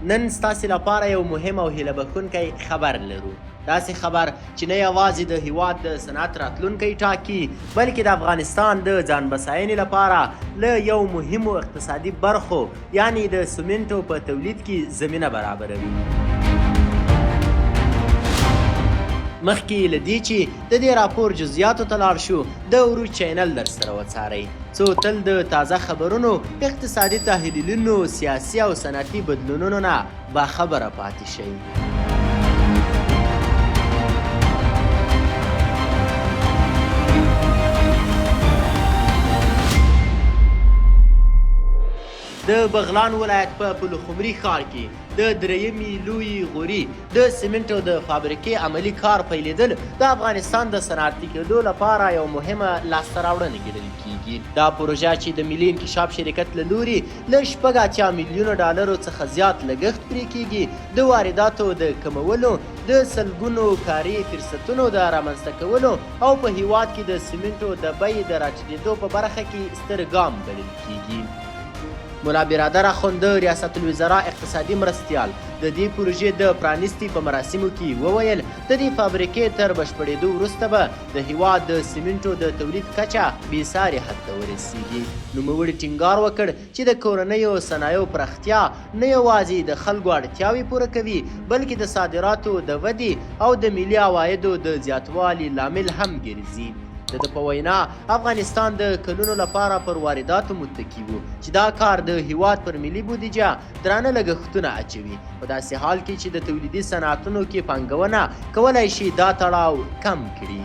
نن ستاسې لپاره یو مهم او هیله بښونکی خبر لرو. داسې خبر چې نه یوازې د هیواد د صنعت راتلونکی ټاکي بلکې د افغانستان د ځان بساینې لپاره له یو مهمو اقتصادي برخو یعنی د سمنټو په تولید کې زمینه برابروي. مخکې له دې چې د دې راپور جزئیاتو ته لاړ شو د عروج چینل درسره وڅارئ څو تل د تازه خبرونو، اقتصادي تحلیلونو، سیاسي او صنعتي بدلونونو نه باخبره پاتې شئ. د بغلان ولایت په پلخمري ښار کې د درېیمې لویې غوري د سمنټو د فابریکې عملي کار پیلېدل د افغانستان د صنعتي کېدو لپاره یو مهمه لاسته راوړنه ګڼل کېږي. دا پروژه چې د ملي انکشاف شرکت له لوري له 80 میلیونو ډالرو څخه زیات لګښت پرې کېږي د وارداتو د کمولو، د سلګونو کاري فرصتونو د رامنځته کولو او په هیواد کې د سمنټو د بیې د راټیټېدو په برخه کې ستر ګام ګڼل کېږي. ملا برادر اخوند ریاست الوزرا اقتصادي مرستیال د دې پروژې د پرانیستي په مراسمو کې وویل د دې فابریکې تر بشپړېدو وروسته به د هیواد د سمنټو د تولید کچه بېساري حد ته ورسیږي. نوموړي ټینګار وکړ چې د کورنیو صنایعو پراختیا نه یوازې د خلکو اړتیاوې پوره کوي بلکې د صادراتو د ودې او د ملي عوایدو د زیاتوالي لامل هم ګرځي. د ده په وینا افغانستان د کلونو لپاره پر وارداتو متکي و چې دا کار د هیواد پر ملي بودیجه درانه لګښتونه اچوي په داسې حال کې چې د تولیدي صنعتونو کې پانګونه کولی شي دا تړاو کم کړي.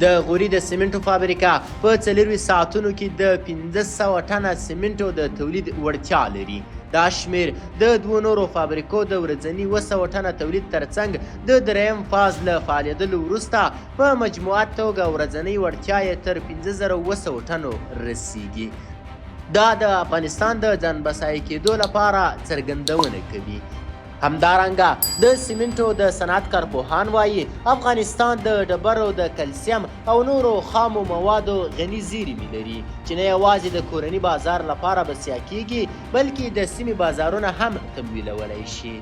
د غوري د سمنټو فابریکه په 24 ساعتونو کې د 1500 ټنه سمنټو د تولید وړتیا لري. دا شمیر د دوو نورو فابریکو د ورځني 200 ټنه تولید ترڅنګ د درېیم فاز له فعالیدلو وروسته په مجموعي توګه ورځنۍ وړتیا یې تر 5200 ټنو رسیږي. دا د افغانستان د ځان بسایه کېدو لپاره څرګندونه کوي. همدارنګه د سمنټو د صنعت کارپوهان وایي افغانستان د ډبرو د کلسیم او نورو خامو موادو غني زیرمې لري چې نه یوازې د کورني بازار لپاره بسیا کېږي بلکې د سیمې بازارونه هم تمویلولی شي.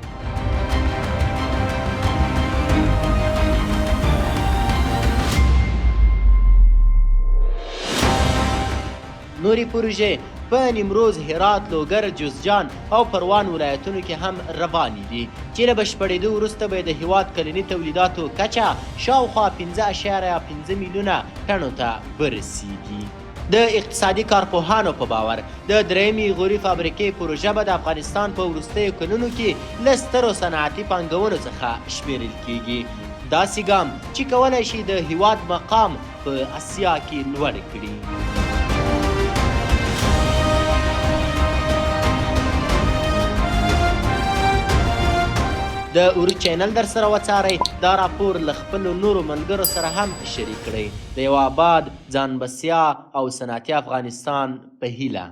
نورې پروژې په نیمروز، هرات، لوګر، جوزجان او پروان ولایتونو کې هم روانې دي چې له بشپړېدو وروسته به د هیواد کلني تولیداتو کچه شاوخوا 5.5 میلیونه ټنو ته برسیږي. د اقتصادي کارپوهانو په باور د درېیمې غوري فابریکې پروژه به د افغانستان په وروستیو کلونو کې له سترو صنعتي پانګونو څخه شمیرل کېږي. داسې ګام چې کولی شي د هیواد مقام په اسیا کې لوړ کړي. د عروج چینل در سره وڅارئ. دا راپور له خپلو نورو ملګرو سره هم شریک کړئ. د یو آباد، ځان بسیا او صنعتي افغانستان په هیله.